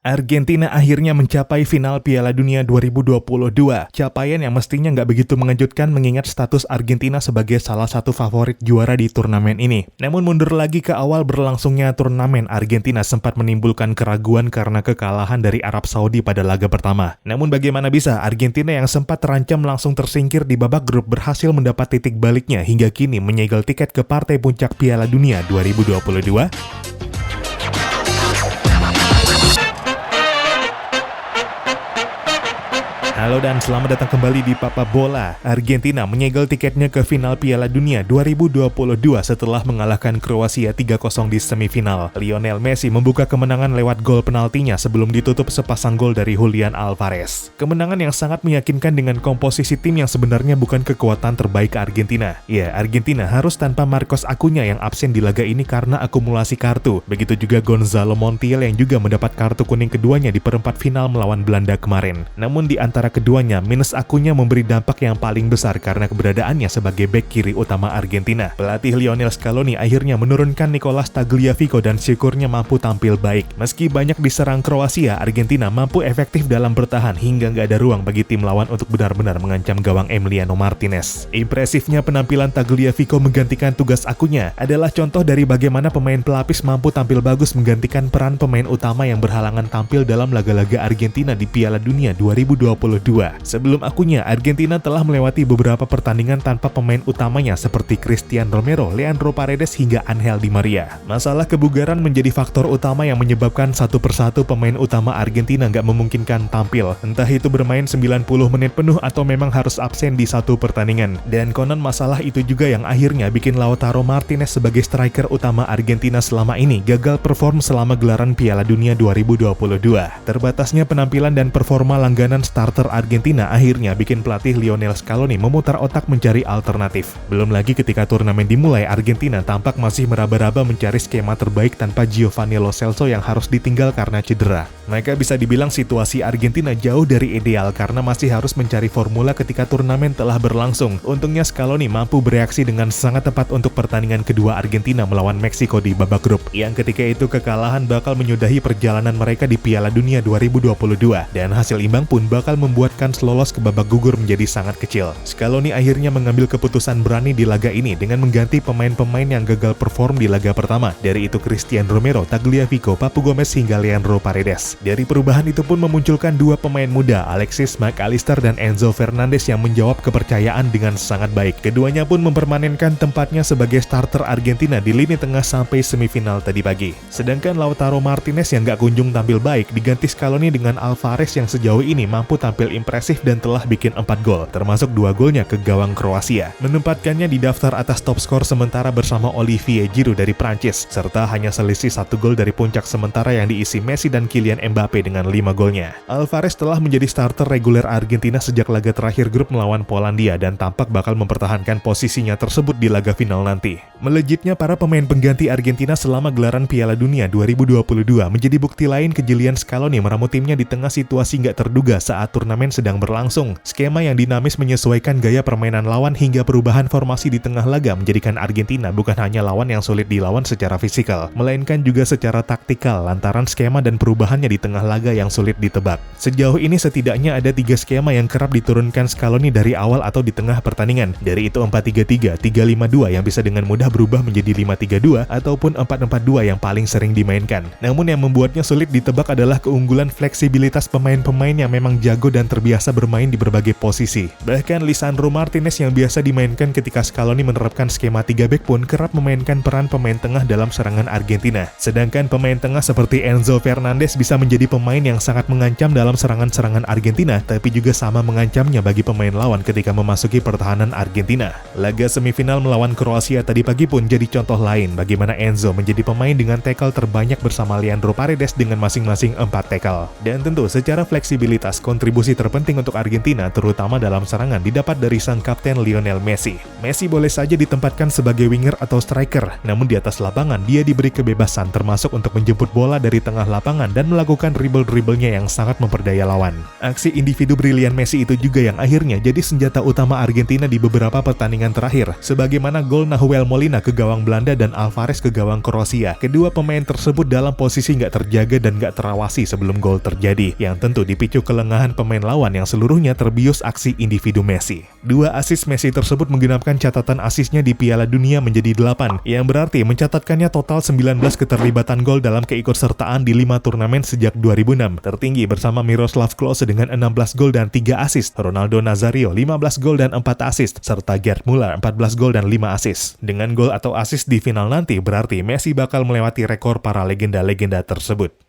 Argentina akhirnya mencapai final Piala Dunia 2022. Capaian yang mestinya nggak begitu mengejutkan mengingat status Argentina sebagai salah satu favorit juara di turnamen ini. Namun mundur lagi ke awal berlangsungnya turnamen, Argentina sempat menimbulkan keraguan karena kekalahan dari Arab Saudi pada laga pertama. Namun bagaimana bisa Argentina yang sempat terancam langsung tersingkir di babak grup berhasil mendapat titik baliknya hingga kini menyegel tiket ke partai puncak Piala Dunia 2022? Halo dan selamat datang kembali di Papa Bola. Argentina menyegel tiketnya ke final Piala Dunia 2022 setelah mengalahkan Kroasia 3-0 di semifinal. Lionel Messi membuka kemenangan lewat gol penaltinya sebelum ditutup sepasang gol dari Julian Alvarez. Kemenangan yang sangat meyakinkan dengan komposisi tim yang sebenarnya bukan kekuatan terbaik Argentina. Ya, Argentina harus tanpa Marcos Acuña yang absen di laga ini karena akumulasi kartu. Begitu juga Gonzalo Montiel yang juga mendapat kartu kuning keduanya di perempat final melawan Belanda kemarin. Namun di antara keduanya, minus Acuña memberi dampak yang paling besar karena keberadaannya sebagai bek kiri utama Argentina. Pelatih Lionel Scaloni akhirnya menurunkan Nicolas Tagliafico dan syukurnya mampu tampil baik. Meski banyak diserang Kroasia, Argentina mampu efektif dalam bertahan hingga nggak ada ruang bagi tim lawan untuk benar-benar mengancam gawang Emiliano Martinez. Impresifnya penampilan Tagliafico menggantikan tugas Acuña adalah contoh dari bagaimana pemain pelapis mampu tampil bagus menggantikan peran pemain utama yang berhalangan tampil dalam laga-laga Argentina di Piala Dunia 2022. Sebelum Acuña, Argentina telah melewati beberapa pertandingan tanpa pemain utamanya seperti Christian Romero, Leandro Paredes hingga Angel Di Maria. Masalah kebugaran menjadi faktor utama yang menyebabkan satu persatu pemain utama Argentina nggak memungkinkan tampil. Entah itu bermain 90 menit penuh atau memang harus absen di satu pertandingan. Dan konon masalah itu juga yang akhirnya bikin Lautaro Martinez sebagai striker utama Argentina selama ini gagal perform selama gelaran Piala Dunia 2022. Terbatasnya penampilan dan performa langganan starter Argentina akhirnya bikin pelatih Lionel Scaloni memutar otak mencari alternatif. Belum lagi ketika turnamen dimulai, Argentina tampak masih meraba-raba mencari skema terbaik tanpa Giovanni Lo Celso yang harus ditinggal karena cedera. Mereka bisa dibilang situasi Argentina jauh dari ideal karena masih harus mencari formula ketika turnamen telah berlangsung. Untungnya Scaloni mampu bereaksi dengan sangat tepat untuk pertandingan kedua Argentina melawan Meksiko di babak grup, yang ketika itu kekalahan bakal menyudahi perjalanan mereka di Piala Dunia 2022 dan hasil imbang pun bakal membuat kans lolos ke babak gugur menjadi sangat kecil. Scaloni akhirnya mengambil keputusan berani di laga ini dengan mengganti pemain-pemain yang gagal perform di laga pertama. Dari itu Christian Romero, Tagliafico, Papu Gomez hingga Leandro Paredes. Dari perubahan itu pun memunculkan dua pemain muda, Alexis Mac Allister dan Enzo Fernandez yang menjawab kepercayaan dengan sangat baik. Keduanya pun mempermanenkan tempatnya sebagai starter Argentina di lini tengah sampai semifinal tadi pagi. Sedangkan Lautaro Martinez yang gak kunjung tampil baik diganti Scaloni dengan Alvarez yang sejauh ini mampu tampil impresif dan telah bikin 4 gol, termasuk 2 golnya ke gawang Kroasia, menempatkannya di daftar atas top skor sementara bersama Olivier Giroud dari Prancis, serta hanya selisih 1 gol dari puncak sementara yang diisi Messi dan Kylian Mbappe dengan 5 golnya. Alvarez telah menjadi starter reguler Argentina sejak laga terakhir grup melawan Polandia dan tampak bakal mempertahankan posisinya tersebut di laga final nanti. Melejitnya para pemain pengganti Argentina selama gelaran Piala Dunia 2022 menjadi bukti lain kejelian Scaloni meramu timnya di tengah situasi nggak terduga saat turnamen sedang berlangsung. Skema yang dinamis menyesuaikan gaya permainan lawan hingga perubahan formasi di tengah laga menjadikan Argentina bukan hanya lawan yang sulit dilawan secara fisikal, melainkan juga secara taktikal lantaran skema dan perubahannya di tengah laga yang sulit ditebak. Sejauh ini setidaknya ada 3 skema yang kerap diturunkan Scaloni dari awal atau di tengah pertandingan. Dari itu 4-3-3, 3-5-2 yang bisa dengan mudah berubah menjadi 5-3-2 ataupun 4-4-2 yang paling sering dimainkan. Namun yang membuatnya sulit ditebak adalah keunggulan fleksibilitas pemain-pemain yang memang jago dan terbiasa bermain di berbagai posisi. Bahkan Lisandro Martinez yang biasa dimainkan ketika Scaloni menerapkan skema 3 back pun kerap memainkan peran pemain tengah dalam serangan Argentina. Sedangkan pemain tengah seperti Enzo Fernandez bisa menjadi pemain yang sangat mengancam dalam serangan-serangan Argentina, tapi juga sama mengancamnya bagi pemain lawan ketika memasuki pertahanan Argentina. Laga semifinal melawan Kroasia tadi pagi pun jadi contoh lain bagaimana Enzo menjadi pemain dengan tackle terbanyak bersama Leandro Paredes dengan masing-masing 4 tackle. Dan tentu secara fleksibilitas, kontribusi terpenting untuk Argentina terutama dalam serangan didapat dari sang kapten Lionel Messi. Messi boleh saja ditempatkan sebagai winger atau striker, namun di atas lapangan dia diberi kebebasan termasuk untuk menjemput bola dari tengah lapangan dan melakukan melakukan dribble-dribblenya yang sangat memperdaya lawan. Aksi individu brilian Messi itu juga yang akhirnya jadi senjata utama Argentina di beberapa pertandingan terakhir, sebagaimana gol Nahuel Molina ke gawang Belanda dan Alvarez ke gawang Kroasia. Kedua pemain tersebut dalam posisi nggak terjaga dan nggak terawasi sebelum gol terjadi, yang tentu dipicu kelengahan pemain lawan yang seluruhnya terbius aksi individu Messi. Dua asis Messi tersebut menggenapkan catatan asisnya di Piala Dunia menjadi 8, yang berarti mencatatkannya total 19 keterlibatan gol dalam keikutsertaan di 5 turnamen sejak 2006, tertinggi bersama Miroslav Klose dengan 16 gol dan 3 assist, Ronaldo Nazario 15 gol dan 4 assist, serta Gerd Müller 14 gol dan 5 assist. Dengan gol atau assist di final nanti berarti Messi bakal melewati rekor para legenda-legenda tersebut.